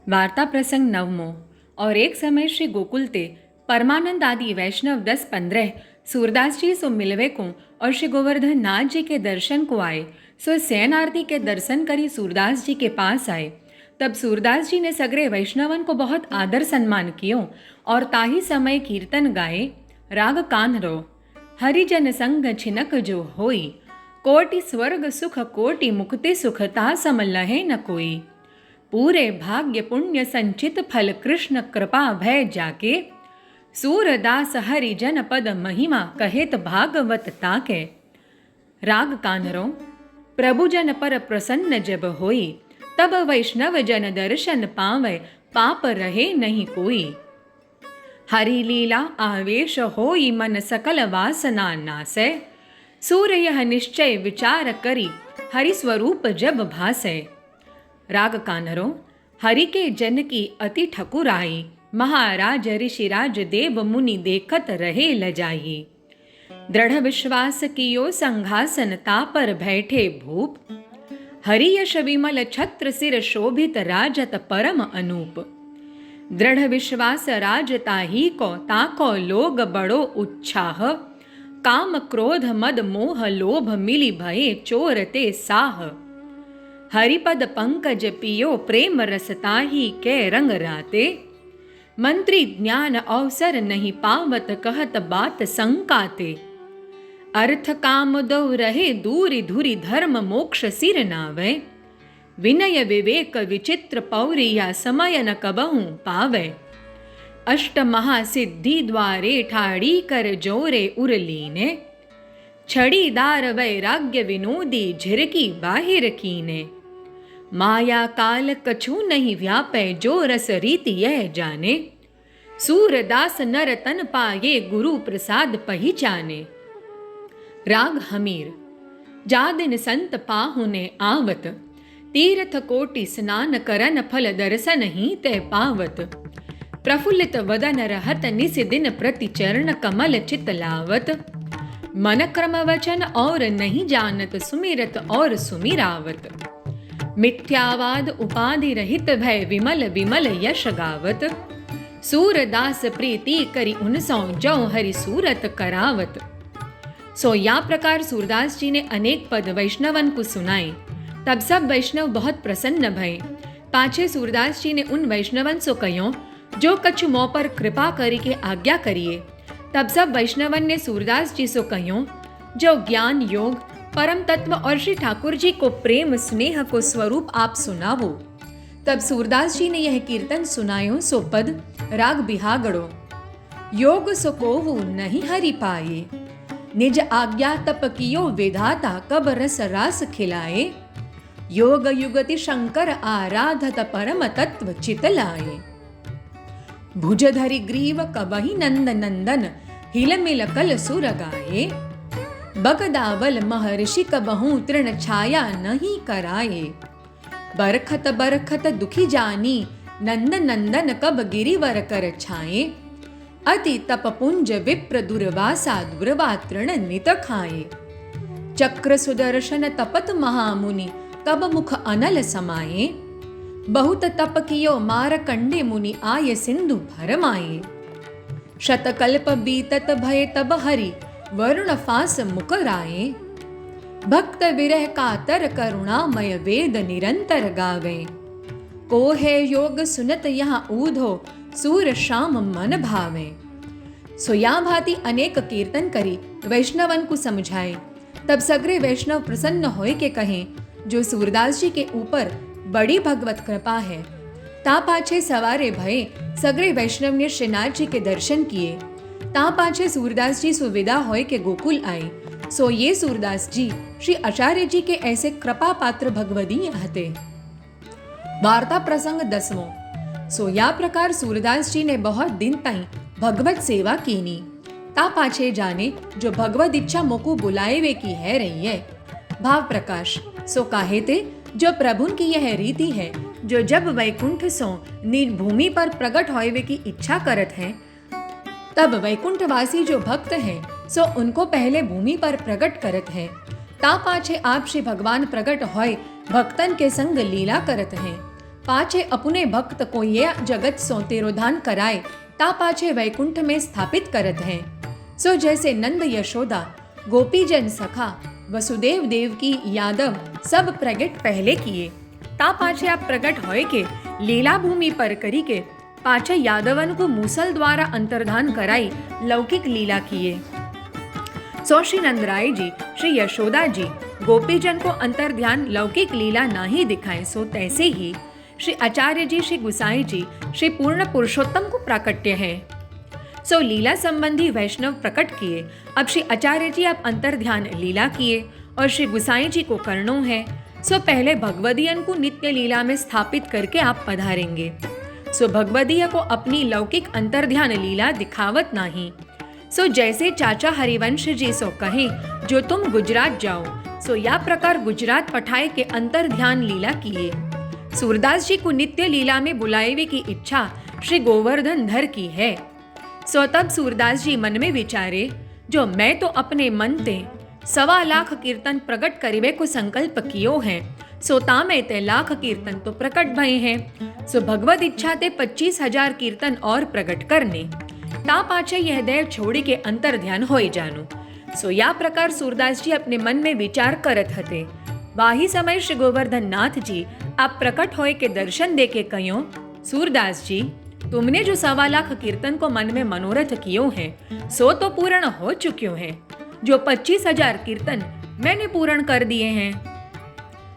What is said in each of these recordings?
वार्ता प्रसंग नवमो। और एक समय श्री गोकुल ते परमानंद आदि वैष्णव 10-15 सूरदास जी सो मिलवे को और श्री गोवर्धन नाथ जी के दर्शन को आए। सो सेन आरती के दर्शन करी सूरदास जी के पास आए। तब सूरदास जी ने सगरे वैष्णवन को बहुत आदर सम्मान कियो और ताही समय कीर्तन गाए। राग कान्हरो। हरिजन संग छिनक जो होई, कोटि स्वर्ग सुख कोटि मुक्ति सुख ता सम लहे न कोई। पूरे भाग्य पुण्य संचित फल कृष्ण कृपा भय जाके, सूरदास हरिजन पद महिमा कहेत भागवत ताके। राग कान्हरो। प्रभु जन पर प्रसन्न जब होई, तब वैष्णव जन दर्शन पावे पाप रहे नहीं कोई। हरि लीला आवेश होई मन सकल वासना नासै, सूर यह निश्चय विचार करी हरि स्वरूप जब भासै। राग कान्हरो। हरि के जन की अति ठकुराई, महाराज ऋषिराज देव मुनि देखत रहे लजाई। दृढ़ विश्वास कियो संघासन ता पर बैठे भूप, हरि यश विमल छत्र सिर शोभित राजत परम अनूप। दृढ़ विश्वास राज ताही को ताको लोग बड़ो उत्साह, काम क्रोध मद मोह लोभ मिली भये चोर ते साह। हरिपद पंकज पियो प्रेम रसताही के रंग राते, मंत्री ज्ञान अवसर नहीं पावत कहत बात संकाते। अर्थ काम दो रहे दूरी धुरी धर्म मोक्ष सिर नावे, विनय विवेक विचित्र पौरिया समय न कबहू पावे। अष्ट महासिद्धि द्वारे ठाड़ी कर जोरे उरलीने, छड़ीदार वैराग्य विनोदी झिरकी बाहिर कीने। माया काल कछु नहीं व्यापै जो रस रीति यह जाने, सूरदास नर तन पाये गुरु प्रसाद पहिचाने। राग हमीर। जा दिन संत पाहुने आवत, तीर्थ कोटि स्नान करन फल दर्शन ही ते पावत। प्रफुल्लित वदन रहत निस दिन प्रति चरण कमल चित लावत। मन क्रम वचन और नहीं जानत, सुमिरत और सुमिरावत। मिथ्यावाद उपाधि रहित भय विमल विमल यश गावत। सूरदास प्रीति करी उनसों जौ हरि सूरत करावत। सो या प्रकार सूरदास जी ने अनेक पद वैष्णवन को सुनाए। तब सब वैष्णव बहुत प्रसन्न भय। पाछे सूरदास जी ने उन वैष्णवन सो कहो जो कछु मोह पर कृपा करी के आज्ञा करिए। तब सब वैष्णवन ने सूरदास जी सो कहो जो ज्ञान योग परम तत्व और श्री ठाकुर जी को प्रेम स्नेह को स्वरूप आप सुनावो। तब सूरदास जी ने यह कीर्तन सुनायो सो पद। राग बिहागड़ो। योग सो कोहु नहीं हरि पाए, निज आज्ञा तप कियो विधाता कब रस रास खिलाए। योग युगति शंकर आराधत परम तत्व चितलाए। भुजधरि ग्रीव कबहि नंद नंदन, हिल मिल कल सुर गाए। बगदावल महर्षि कबहू तृण छाया नहीं कराए। बरखत बरखत दुखी जानी, नंद नंदन कब गिरिवर कर छाए। अति तप पुंज विप्र दुर्वासा दुर्वा तृण नित खाए। चक्र सुदर्शन तपत महामुनि, कब मुख अनल समाये। बहुत तप कियो मारकंडे मुनि, आय सिंधु भरमाए। शतकल्प बीतत भय तब हरि, वरुण फास मुकराए। भक्त विरह कातर करुणामय वेद निरंतर गावे। को है योग सुनत यहाँ ऊधो, सूर शाम मन भावे। सोया भांति अनेक कीर्तन करी वैष्णवन को समझाए। तब सगरे वैष्णव प्रसन्न होए के कहें जो सूरदास जी के ऊपर बड़ी भगवत कृपा है। ता पाछे सवारे भये सगरे वैष्णव ने श्रीनाथ जी के दर्शन किए। ता पाछे सूरदास जी सुविदा होए के गोकुल आए। सो ये सूरदास जी श्री आचार्य जी के ऐसे कृपा पात्र भगवदीय हते। वार्ता प्रसंग 10वां। सो या प्रकार सूरदास जी ने बहुत दिन ताई भगवत सेवा कीनी। ता पाछे जाने जो भगवत इच्छा मोकू बुलाए वे की है रही है। भाव प्रकाश। सो काहे ते जो प्रभुन की यह रीति है, जो जब वैकुंठ सो निज भूमि पर प्रकट होए वे की इच्छा करत हैं, तब वैकुंठवासी जो भक्त हैं सो उनको पहले भूमि पर प्रकट करत हैं। ता पाछे आप श्री भगवान प्रकट होए भक्तन के संग लीला करत हैं। पाछे अपने भक्त को ये जगत सो तेरो दान कराए, ता पाछे वैकुंठ में स्थापित करत हैं। सो जैसे नंद यशोदा गोपीजन सखा वसुदेव देव की यादव सब प्रगट पहले किए, ता पाछे आप प्रगट होए के लीला भूमि पर करी के पाछे यादवन को मूसल द्वारा अंतर्धान कराई लौकिक लीला किए। सो श्री नंदराय जी श्री यशोदा जी गोपीजन को अंतर्ध्यान लौकिक लीला नहीं दिखाए, सो तैसे ही श्री आचार्य जी श्री गुसाई जी श्री पूर्ण पुरुषोत्तम को प्राकट्य है। सो लीला संबंधी वैष्णव प्रकट किए, अब श्री आचार्य जी आप अंतर्ध्यान लीला किए और श्री गुसाई जी को करनो है। सो पहले भगवदियन को नित्य लीला में स्थापित करके आप पधारेंगे। सो भगवदीय को अपनी लौकिक अंतर्ध्यान लीला दिखावत नहीं। सो जैसे चाचा हरिवंश जी सो कहे जो तुम गुजरात जाओ, सो या प्रकार गुजरात पठाए के अंतर्ध्यान लीला किए। सूरदास जी को नित्य लीला में बुलाएवे की इच्छा श्री गोवर्धन धर की है। सो तब सूरदास जी मन में विचारे, जो मैं तो अपने मन ते 1.25 लाख कीर्तन प्रकट करीबे को संकल्प कियो है, सो ता में ते लाख कीर्तन तो प्रकट भये हैं। सो भगवत इच्छा ते 25,000 कीर्तन और प्रकट करने, ता पाछे यह देव छोड़ी के अंतर ध्यान होए जानो। सो या प्रकार सूरदास जी अपने मन में विचार करत हते। वाही समय श्री गोवर्धन नाथ जी आप प्रकट होए के दर्शन दे के कहो, सूरदास जी तुमने जो 1.25 लाख कीर्तन को मन में मनोरथ कियो है, सो तो पूर्ण हो चुक्यो है। जो 25,000 कीर्तन मैंने पूर्ण कर दिए हैं,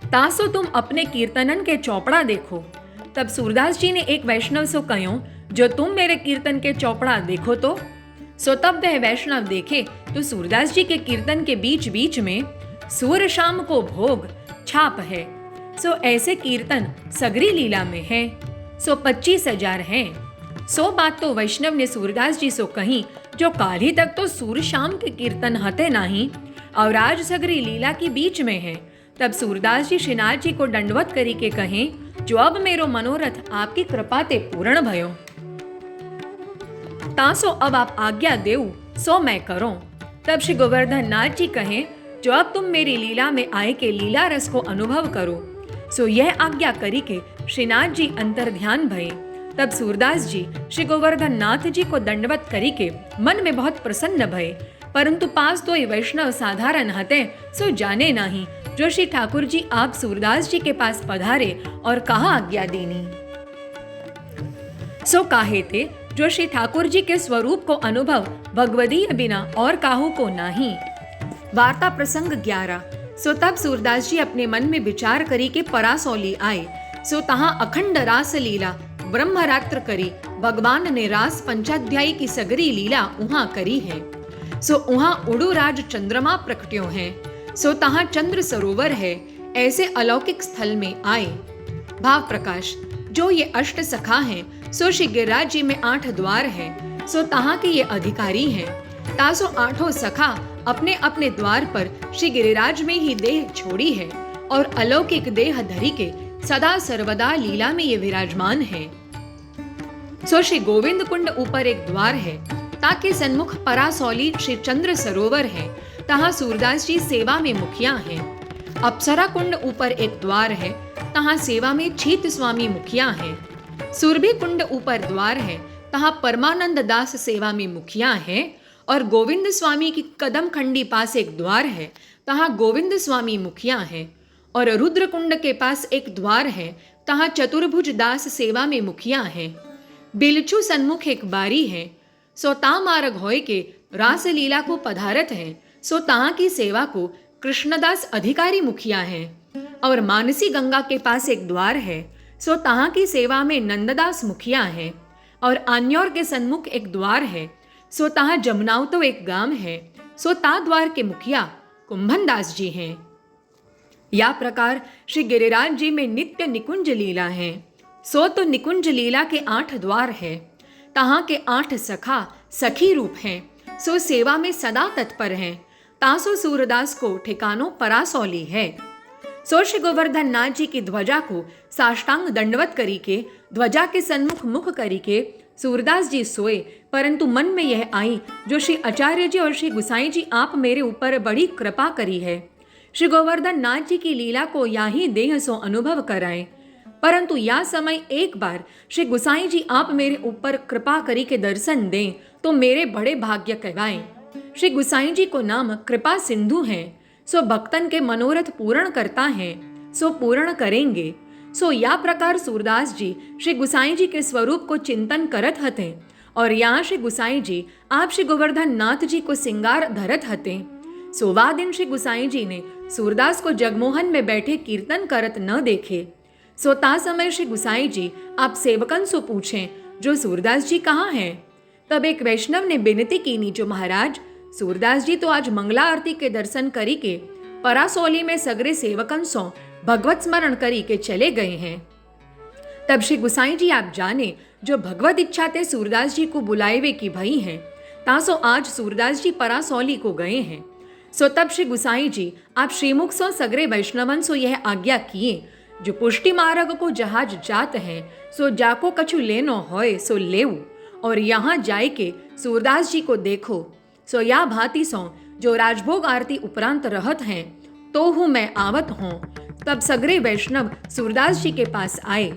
तासो तुम अपने कीर्तनन के चौपड़ा देखो। तब सूरदास जी ने एक वैष्णव से कहो, जो तुम मेरे कीर्तन के चौपड़ा देखो तो। सो तब वह वैष्णव देखे तो सूरदास जी के कीर्तन के बीच बीच में सूर्य शाम को भोग छाप है। सो ऐसे कीर्तन सगरी लीला में है। सो 25,000 हैं। सो बात तो वैष्णव ने सूरदास जी सो कही, जो काल ही तक तो सूर्य शाम के कीर्तन हते नहीं और आज सगरी लीला की बीच में है। तब सूरदास जी श्रीनाथ जी को दंडवत करी के कहे, जो अब मेरो मनोरथ आपकी कृपा ते पूर्ण भयो, तासो अब आप आज्ञा देऊ सो मैं करो। तब श्री गोवर्धन नाथ जी कहे, जो अब तुम मेरी लीला में आए के लीला रस को अनुभव करो। सो यह आज्ञा करी के श्रीनाथ जी अंतर ध्यान भये। तब सूरदास जी श्री गोवर्धन नाथ जी को दंडवत करी के मन में बहुत प्रसन्न भये, परंतु पास तो ये वैष्णव साधारण हते, सो जाने नहीं जो श्री ठाकुर जी आप सूरदास जी के पास पधारे और कहा आज्ञा देनी। सो काहे थे, जो श्री ठाकुर जी के स्वरूप को अनुभव भगवदीय बिना और काहू को नहीं। वार्ता प्रसंग 11। सो तब सूरदास जी अपने मन में विचार करी के परासौली आए। सो तहाँ अखंड रास लीला ब्रह्मरात्र करी, भगवान ने रास पंचाध्यायी की सगरी लीला उहाँ करी है। सो उहाँ उड़ूराज चंद्रमा प्रकट्यो है। सो तहाँ चंद्र सरोवर है। ऐसे अलौकिक स्थल में आए। भाव प्रकाश, जो ये अष्ट सखा हैं, सो श्री गिरिराज जी में 8 द्वार हैं। सो तहाँ के ये अधिकारी हैं। तासो 8 सखा अपने अपने द्वार पर श्री गिरिराज में ही देह छोड़ी है और अलौकिक देह धरी के सदा सर्वदा लीला में ये विराजमान है। सो श्री गोविंद कुंड ऊपर एक द्वार है, ताकि सन्मुख परासौली श्री चंद्र सरोवर है। तहाँ सूरदास जी सेवा में मुखिया हैं। अप्सरा कुंड ऊपर एक द्वार है, तहाँ सेवा में छीत स्वामी मुखिया हैं। सुरभि कुंड ऊपर द्वार है, तहाँ परमानंद दास सेवा में मुखिया हैं। और गोविंद स्वामी की कदम खंडी पास एक द्वार है, तहाँ गोविंद स्वामी मुखिया हैं। और रुद्र कुंड के पास एक द्वार है, तहाँ चतुर्भुज दास सेवा में मुखिया हैं। बिलचू सन्मुख एक बारी है। सो ता मार्ग होय के रास लीला को पधारत हैं। सो तहाँ की सेवा को कृष्णदास अधिकारी मुखिया हैं। और मानसी गंगा के पास एक द्वार है। सो तहाँ की सेवा में नंददास मुखिया हैं। और आन्योर के सन्मुख एक द्वार है। सो तहाँ जमुनाव तो एक गांव है। सो ता द्वार के मुखिया कुंभन दास जी हैं। या प्रकार श्री गिरिराज जी में नित्य निकुंज लीला है। सो तो निकुंज लीला के 8 द्वार है। तहाँ के 8 सखा सखी रूप हैं। सो सेवा में सदा तत्पर हैं। तासो सूरदास को ठिकानो परासौली है। सो श्री गोवर्धन नाथ जी की ध्वजा को साष्टांग दंडवत करी के ध्वजा के सन्मुख मुख करी के सूरदास जी सोए, परंतु मन में यह आई, जो श्री आचार्य जी और श्री गुसाई जी आप मेरे ऊपर बड़ी कृपा करी है। श्री गोवर्धन नाथ जी की लीला को या ही देह सो अनुभव कराएं। परंतु या समय एक बार श्री गुसाई जी आप मेरे ऊपर कृपा करी के दर्शन दें तो मेरे बड़े भाग्य कहवाएं। श्री गुसाई जी को नाम कृपा सिंधु है, सो भक्तन के मनोरथ पूर्ण करता है, सो पूर्ण करेंगे। सो या प्रकार सूरदास जी श्री गुसाई जी के स्वरूप को चिंतन करत हते और यहाँ श्री गुसाई जी आप श्री गोवर्धन नाथ जी को सिंगार धरत हते। सोवा दिन श्री गुसाई जी ने सूरदास को जगमोहन में बैठे कीर्तन करत न देखे। सो ता समय श्री गुसाई जी आप सेवकन सो पूछें जो सूरदास जी कहाँ हैं। तब एक वैष्णव ने विनती कीनी जो महाराज सूरदास जी तो आज मंगला आरती के दर्शन करी के परासोली में सगरे सेवकन सो भगवत स्मरण करी के चले गए हैं। तब श्री गुसाई जी आप जाने जो भगवत इच्छा ते सूरदास जी को बुलाएवे की भई हैं, तासो आज सूरदास जी परासौली को गए हैं। सो तब श्री गुसाई जी आप श्रीमुख सो सगरे वैष्णवन सो यह आज्ञा किए जो पुष्टि मार्ग को जहाज जात हैं सो जाको कछु लेनो होए सो लेऊ और यहाँ जाए के सूरदास जी को देखो। सो या भांति सो जो राजभोग आरती उपरांत रहत हैं तो हूँ मैं आवत हूँ। तब सगरे वैष्णव सूरदास जी के पास आए।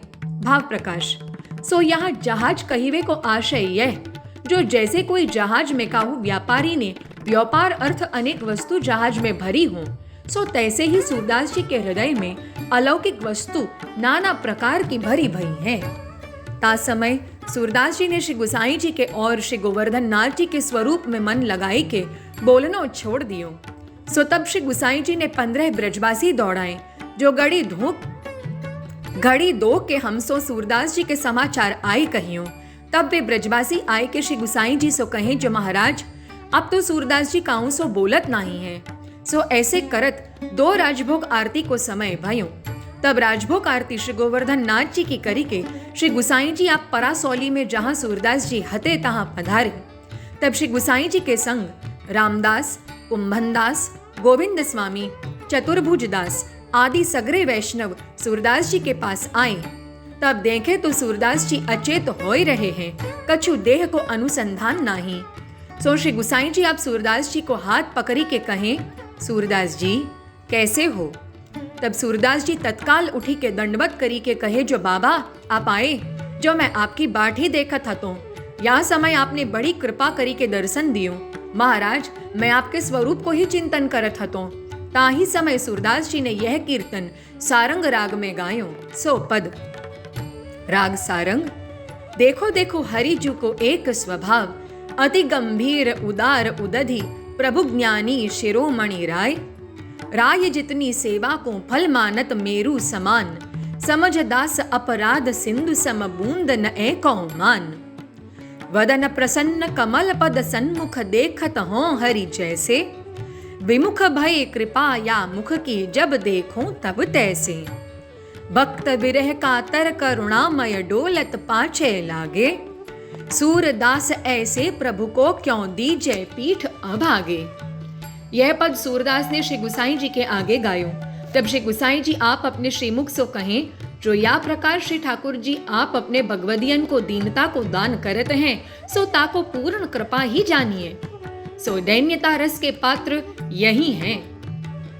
भाव प्रकाश। सो यहाँ जहाज कहिवे को आशय यह जो जैसे कोई जहाज में काहू व्यापारी ने व्यापार अर्थ अनेक वस्तु जहाज में भरी हो, सो तैसे ही सूरदास जी के हृदय में अलौकिक वस्तु नाना प्रकार की भरी भई है। ता समय सूरदास जी ने श्री गुसाई जी के और श्री गोवर्धन नाथ जी के स्वरूप में मन लगाई के बोलनो छोड़ दियो। सो तब श्री गुसाई जी ने 15 ब्रजवासी दौड़ाए जो घड़ी दो के हमसो सूरदास जी के समाचार आई कहियो। तब वे ब्रजवासी आए के श्री गुसाई जी सो कहे जो महाराज अब तो सूरदास जी काऊ सो बोलत नहीं है। सो ऐसे करत 2 राजभोग आरती को समय भयो। तब राजभोग आरती श्री गोवर्धन नाथ जी की करी के श्री गुसाई जी आप परासौली में जहां सूरदास जी हते तहां पधारे। तब श्री गुसाई जी के संग रामदास, कुंभनदास, गोविंद स्वामी, चतुर्भुज दास आदि सगरे वैष्णव सूरदास जी के पास आए। तब देखे तो सूरदास जी अचेत होए रहे हैं, कछु देह को अनुसंधान नहीं। सो श्री गुसाई जी आप सूरदास जी को हाथ पकड़ी के कहें सूरदास जी कैसे हो। तब सूरदास जी तत्काल उठी के दंडवत करी के कहे जो बाबा आप आए, जो मैं आपकी बाट ही देखा था तो यह समय आपने बड़ी कृपा करी के दर्शन दियो। महाराज मैं आपके स्वरूप को ही चिंतन करत हतो। ताही समय सूरदास जी ने यह कीर्तन सारंग राग में गायो। सो पद राग सारंग। देखो देखो हरिजू को एक स्वभाव, अति गंभीर उदार उदधि प्रभु ज्ञानी शिरोमणि राय। राय जितनी सेवा को फल मानत मेरु समान, समझ दास अपराध सिंधु सम बूंद न एको मान। वदन प्रसन्न कमल पद सन्मुख देखत हो हरि जैसे, विमुख भय कृपा या मुख की जब देखो तब तैसे। भक्त विरह कातर करुणामय डोलत पाछे लागे, सूरदास ऐसे प्रभु को क्यों दीजे पीठ अभागे। यह पद सूरदास ने श्री गुसाई जी के आगे गायो। तब श्री गुसाई जी आप अपने श्रीमुख सो कहें जो या प्रकार श्री ठाकुर जी आप अपने भगवदियन को दीनता को दान करत हैं, सो ताको पूर्ण कृपा ही जानिए। सो दैन्यता रस के पात्र यही हैं।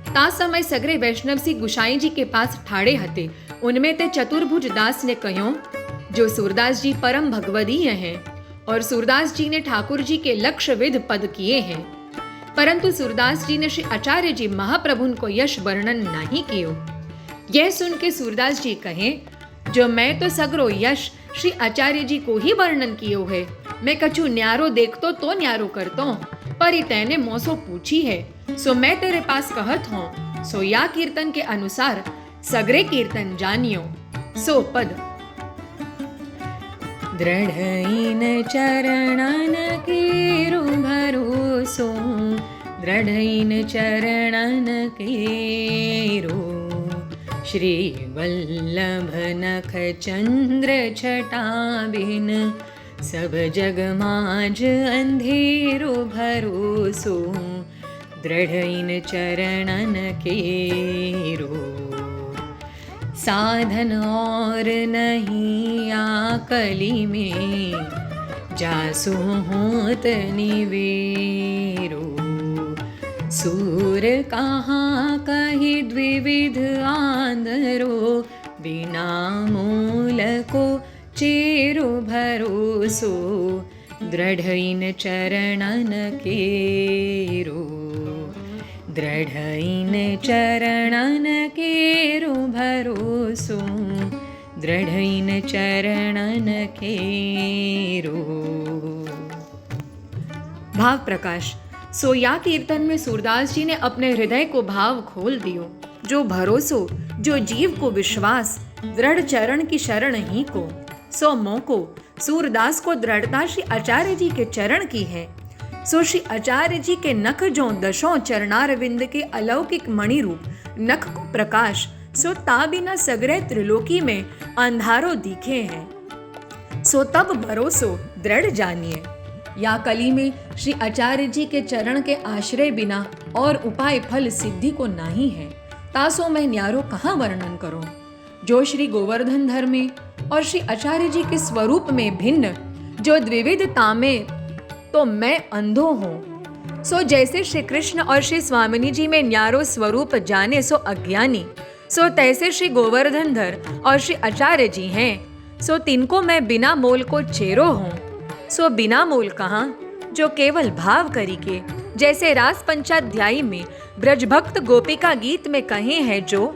ता समय सगरे वैष्णव सी गुसाई जी के पास ठाड़े हते। उनमें ते चतुर्भुज दास ने कहो जो सूरदास जी परम भगवदीय हैं और सूरदास जी ने ठाकुर जी के लक्ष्य विध पद किए हैं, परंतु सूरदास जी ने श्री आचार्य जी महाप्रभुन को यश वर्णन नहीं कियो। यह सुन के सूरदास जी कहें जो मैं तो सगरो यश श्री आचार्य जी को ही वर्णन कियो है। मैं कछु न्यारो देखतो तो न्यारो करतो, पर ही तैने मोसो पूछी है, सो मैं तेरे पास कहत हूँ। सो या कीर्तन के अनुसार सगरे कीर्तन जानियो। सो पद दृढ़इन चरणन केरो भरोसो, दृढ़इन चरणन केरो। श्री वल्लभ नख चंद्र छटा बिन, सब जग माज अंधेरो भरोसो, दृढ़इन चरणन केरो। साधन और नहीं आकली में, जासु होत निवेरो। सूर कहाँ कही द्विविध आंधरो, बिना मूल को चेरो भरोसो, दृढ़इन चरणन केरो। दृढ़इन चरणन केरो भरोसो, दृढ़इन चरणन केरो। भाव प्रकाश। सो या कीर्तन में सूरदास जी ने अपने हृदय को भाव खोल दियो। जो भरोसो, जो जीव को विश्वास, दृढ़ चरण की शरण ही को। सो मों को सूरदास को दृढ़ता श्री आचार्य जी के चरण की है। सो श्री आचार्य जी के नख जो दशों चरणारविंद के अलौकिक मणि रूप नख को प्रकाश, सो ता बिना सगरे त्रिलोकी में अंधारो दिखे हैं। सो तब भरोसो दृढ़ जानिए। या कली में श्री आचार्य जी के चरण के आश्रय बिना और उपाय फल सिद्धि को नहीं है। तासो मैं न्यारो कहाँ वर्णन करूं। जो श्री गोवर्धन धर में और श्री आचार्य जी के स्वरूप में भिन्न, जो द्विविधता में तो मैं अंधो हूँ। सो जैसे श्री कृष्ण और श्री स्वामिनी जी में न्यारो स्वरूप जाने सो अज्ञानी, सो तैसे श्री गोवर्धन धर और श्री आचार्य जी हैं। सो तिनको मैं बिना मोल को चेरो हूँ। सो बिना मोल कहाँ, जो केवल भाव करी के, जैसे रास पंचाध्यायी में ब्रजभक्त गोपिका गीत में कहे हैं, जो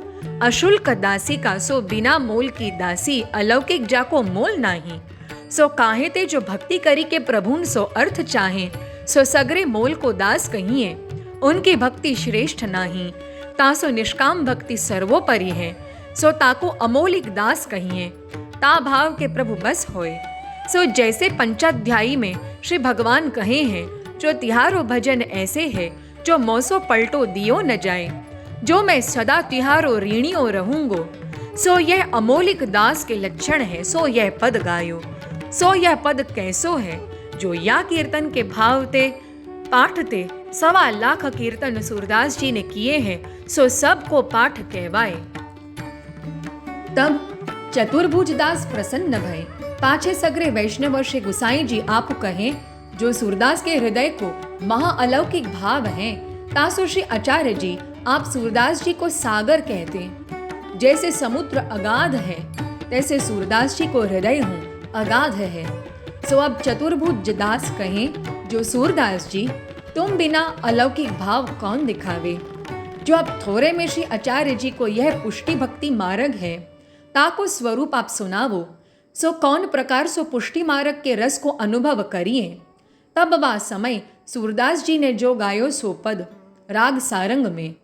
अशुल्क दासी का सो बिना मोल की दासी, अलौकिक जाको मोल नाही। सो काहे ते जो भक्ति करी के प्रभुन सो अर्थ चाहे, सो सगरे मोल को दास कहिए। उनकी भक्ति श्रेष्ठ नाही, तासो निष्काम भक्ति सर्वोपरि है। सो ताको अमोलिक दास कहिए, ता भाव के प्रभु बस होए। सो जैसे पंचाध्यायी में श्री भगवान कहे हैं, जो तिहारो भजन ऐसे है, जो मौसो पलटो दियो न जाए। जो मैं सदा तिहारो ऋणियो रहूंगो, सो यह अमोलिक दास के लक्षण है। सो यह पद गायो। सो यह पद कैसो है, जो या कीर्तन के भावते पाठते 1.25 लाख कीर्तन सूरदास जी ने किए हैं। सो सबको पाठ कहवाए। तब चतुर्भुज दास प्रसन्न भय। पाछे सगरे वैष्णव श्री गुसाई जी आप कहें, जो सूरदास के हृदय को महाअलौकिक भाव है, तासो श्री आचार्य जी आप सूरदास जी को सागर कहते। जैसे समुद्र अगाध है, तैसे सूरदास जी को हृदय हूँ अगाध है। सो अब चतुर्भुज दास कहें, जो सूरदास जी तुम बिना अलौकिक भाव कौन दिखावे। जो अब थोड़े में श्री आचार्य जी को यह पुष्टि भक्ति मार्ग है, ताको स्वरूप आप सुनावो। सो कौन प्रकार सो पुष्टि मार्ग के रस को अनुभव करिए। तब वह समय सूरदास जी ने जो गायो सो पद राग सारंग में,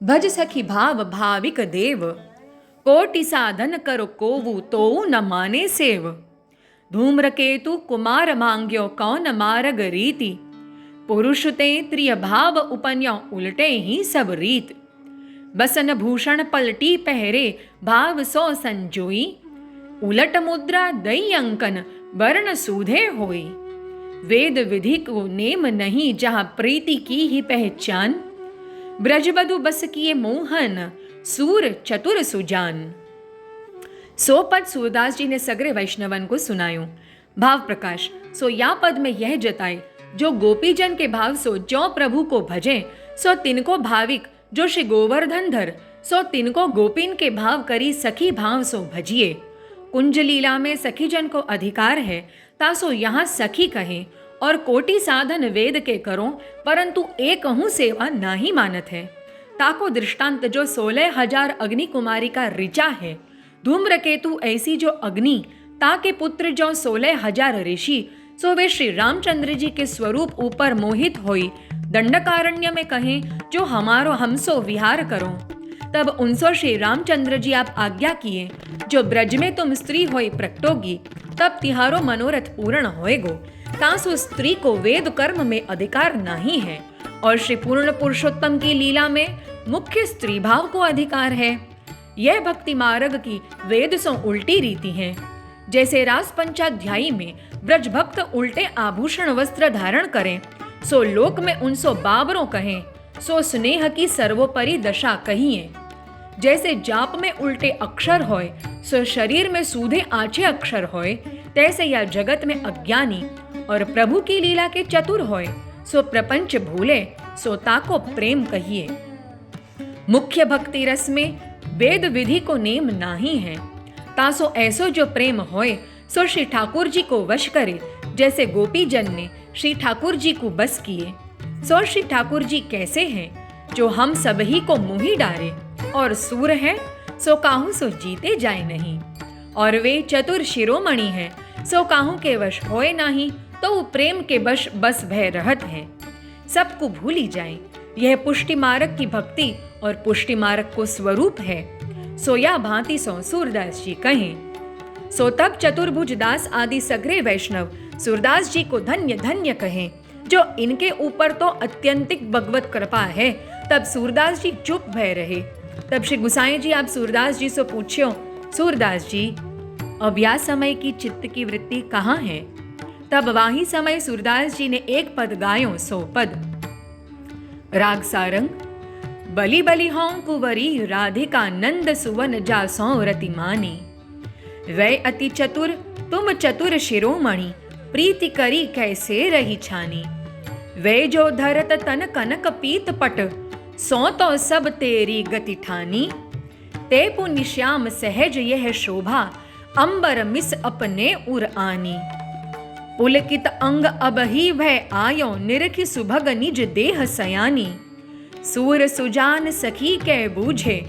भज सखी भाव भाविक देव, कोटि साधन करो कोवु तो न माने सेव। धूम्रकेतु कुमार मांग्यो कौन मार्ग रीति, पुरुष ते त्रिय भाव उपन्यो उलटे ही सब रीत। बसन भूषण पलटी पहरे भाव सो संजोई, उलट मुद्रा दई अंकन वर्ण सूधे होई। वेद विधि को नेम नहीं जहाँ प्रीति की ही पहचान, ब्रजबधु बस किए मोहन सूर चतुर सुजान। सो पद सूरदास जी ने सगरे वैष्णवन को सुनायो। भाव प्रकाश। सो या पद में यह जताए, जो गोपीजन के भाव सो जो प्रभु को भजे, सो तिनको भाविक जो श्री गोवर्धन धर, सो तिनको गोपीन के भाव करी सखी भाव सो भजिए। कुंज लीला में सखी जन को अधिकार है, तासो यहाँ सखी कहें। और कोटि साधन वेद के करो, परंतु एक हूँ सेवा नाही मानत है। ताको दृष्टांत जो 16,000 अग्नि कुमारी का ऋचा है। धूम्रकेतु ऐसी जो अग्नि, ताके पुत्र जो 16,000 ऋषि, सो वे श्री रामचंद्र जी के स्वरूप ऊपर मोहित होई दंडकारण्य में कहें, जो हमारो हमसो विहार करो। तब उनसो श्री रामचंद्र जी आप आज्ञा किए, जो ब्रज में तुम स्त्री होई प्रकटोगी, तब तिहारो मनोरथ पूर्ण होएगो। तासु स्त्री को वेद कर्म में अधिकार नहीं है, और श्री पूर्ण पुरुषोत्तम की लीला में मुख्य स्त्री भाव को अधिकार है। यह भक्ति मार्ग की वेद सो उल्टी रीति है। जैसे रास पंचाध्यायी में ब्रज भक्त उल्टे आभूषण वस्त्र धारण करें, सो लोक में उनसो बाबरों कहें, सो स्नेह की सर्वोपरि दशा कहिए। जैसे जाप में उल्टे अक्षर होय, सो शरीर में सूधे आछे अक्षर होय, तैसे या जगत में अज्ञानी और प्रभु की लीला के चतुर होय, सो प्रपंच भूले, सो ताको प्रेम कहिए। मुख्य भक्ति रस में वेद विधि को नेम नाही है। तासो ऐसो जो प्रेम होए सो श्री ठाकुर जी को वश करे, जैसे गोपी जन ने श्री ठाकुर जी को बस किए। सो श्री ठाकुर जी कैसे हैं, जो हम सब ही को मुही डारे, और सूर है सो काहू सो जीते जाए नहीं। और वे चतुर शिरोमणि हैं, सो काहू के वश होए नाही, तो वो प्रेम के वश बस भय रहत हैं। सबको भूली जाए, यह पुष्टि मार्ग की भक्ति और पुष्टि मार्ग को स्वरूप है। सो या भांति सो सूरदास जी कहें। सो तब चतुर्भुज दास आदि सगरे वैष्णव सूरदास जी को धन्य धन्य कहें, जो इनके ऊपर तो अत्यंतिक भगवत कृपा है। तब सूरदास जी चुप भय रहे। तब श्री गुसाई जी आप सूरदास जी से पूछ्यो, सूरदास जी अब या समय की चित्त की वृत्ति कहाँ है? तब वाही समय सूरदास जी ने एक पद गायो, सो पद राग सारंग। बलि बलि हों कुंवरी राधिका नंद सुवन जासों रति मानी। वै अति चतुर तुम चतुर शिरोमणि, प्रीति करी कैसे रही छानी। वे जो धरत तन कनक पीत पट, सो तो सब तेरी गति ठानी। ते पुण्य श्याम सहज यह शोभा, अंबर मिस अपने उर आनी। पुलकित अंग अब ही भय आयो, निरखी सुभग निज देह सयानी। सूर सुजान सखी कै बूझे,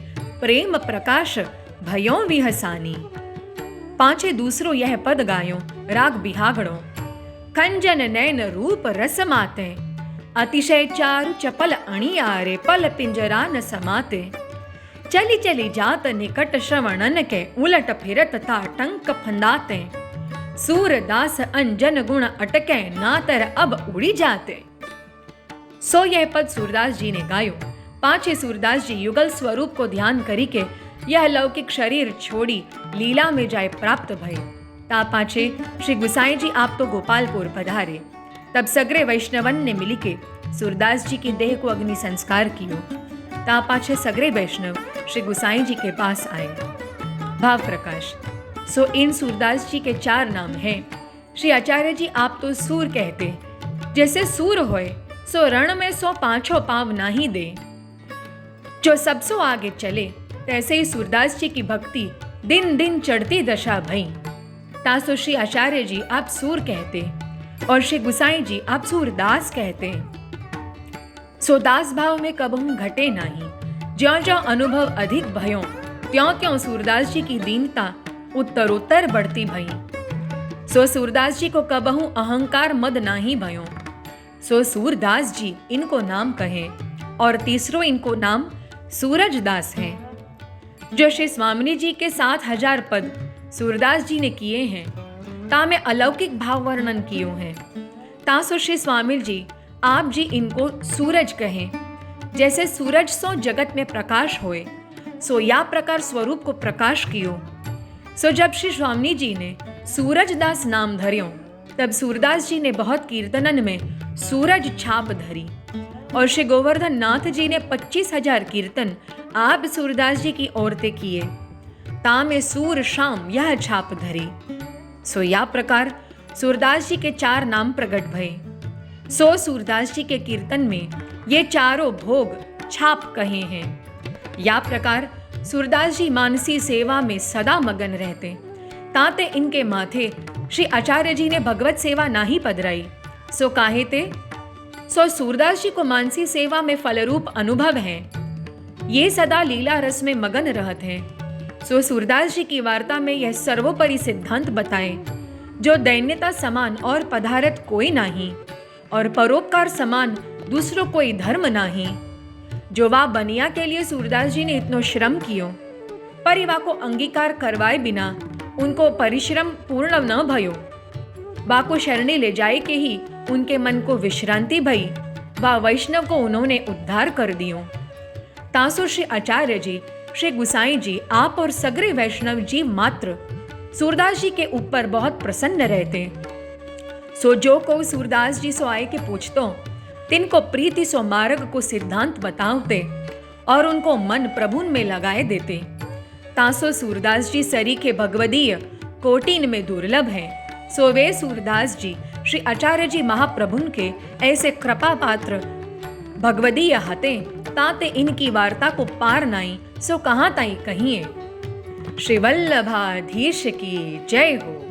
प्रेम प्रकाश भयो विहसानी। पांचे दूसरो यह पद गायो, राग बिहागड़ो। खंजन नैन रूप रस माते, अतिशय चारु चपल अणियारे, पल पिंजरा न समाते। चली चली जात निकट श्रवणन के, उलट फिरत ताटंक फंदाते। सूरदास अंजन गुण अटके, नातर अब उड़ी जाते। सो यह पद सूरदास जी ने गायो। पांचे सूरदास जी युगल स्वरूप को ध्यान करी के यह लौकिक शरीर छोड़ी लीला में जाए प्राप्त भय। ता पांचे श्री गुसाई जी आप तो गोपालपुर पधारे। तब सगरे वैष्णवन ने मिली के सूरदास जी की देह को अग्नि संस्कार कियो। ता पांचे सगरे वैष्णव श्री गुसाई जी के पास आए। भाव प्रकाश। सो इन सूरदास जी के 4 नाम हैं। श्री आचार्य जी आप तो सूर कहते, जैसे सूर होए सो रण में सो पांचों पांव नाही दे। जो सबसो आगे चले, तैसे ही सूरदास जी की भक्ति दिन दिन चढ़ती दशा भई। तासो श्री आचार्य जी आप सूर कहते और श्री गुसाई जी आप सूरदास कहते। सो दास भाव में कबहू घटे नाही। ज्यों ज्यों अनुभव अधिक भयो, त्यों त्यों सूरदास जी की दीनता उत्तरोत्तर बढ़ती भई। सो सूरदास जी को कबहू अहंकार मद नाही भयो। सो सूरदास जी इनको नाम कहें। और तीसरो इनको नाम सूरजदास है। जो श्री स्वामिनी जी के 7000 पद सूरदास जी ने किए हैं, ता में अलौकिक भाव वर्णन कियो हैं। तासो श्री स्वामी जी आप जी इनको सूरज कहें। जैसे सूरज सो जगत में प्रकाश होए, सो या प्रकार स्वरूप को प्रकाश कियो। सो जब श्री स्वामी जी ने सूरजदास नाम धर्यो, तब सूरदास जी ने बहुत कीर्तनन में सूरज छाप धरी। और श्री गोवर्धन नाथ जी ने 25,000 कीर्तन आप सूरदास जी की औरतें किए। ता में सूर शाम यह छाप धरी। सो या प्रकार सूरदास जी के 4 नाम प्रकट भये। सो सूरदास जी के कीर्तन में ये चारों भोग छाप कहे हैं। या प्रकार सूरदास जी मानसी सेवा में सदा मगन रहते। ताते इनके माथे श्री आचार्य जी ने भगवत सेवा नाही पधराई। सो काहे ते? सो सूरदास जी को मानसी सेवा में फलरूप अनुभव है। ये सदा लीला रस में मगन रहते हैं। सो सूरदास जी की वार्ता में यह सर्वोपरि सिद्धांत बताए, जो दैन्यता समान और पदार्थ कोई नाही, और परोपकार समान दूसरो कोई धर्म नाही। जो वा बनिया के लिए सूरदास जी ने इतनो श्रम कियो, पर वा को अंगीकार करवाए बिना उनको परिश्रम पूर्ण न भयो। बा को शरणे ले जाए के ही उनके मन को विश्रांति भई। वा वैष्णव को उन्होंने उद्धार कर दियो। तासो श्री आचार्य जी, श्री गुसाई जी आप और सगरे वैष्णव जी मात्र सूरदास जी के ऊपर बहुत प्रसन्न रहते। सो जो को सूरदास जी सो आए के पूछतो, तिनको प्रीति सो मार्ग को सिद्धांत बतावते और उनको मन प्रभुन में लगाए देते। तासो सूरदास जी सरी के भगवदीय कोटिन में दुर्लभ है। सो वे सूरदास जी श्री आचार्य जी महाप्रभुन के ऐसे कृपा पात्र भगवदीय हते, ताते इनकी वार्ता को पार नाई सो कहाँ ताई कहिए। श्री वल्लभाधीश की जय हो।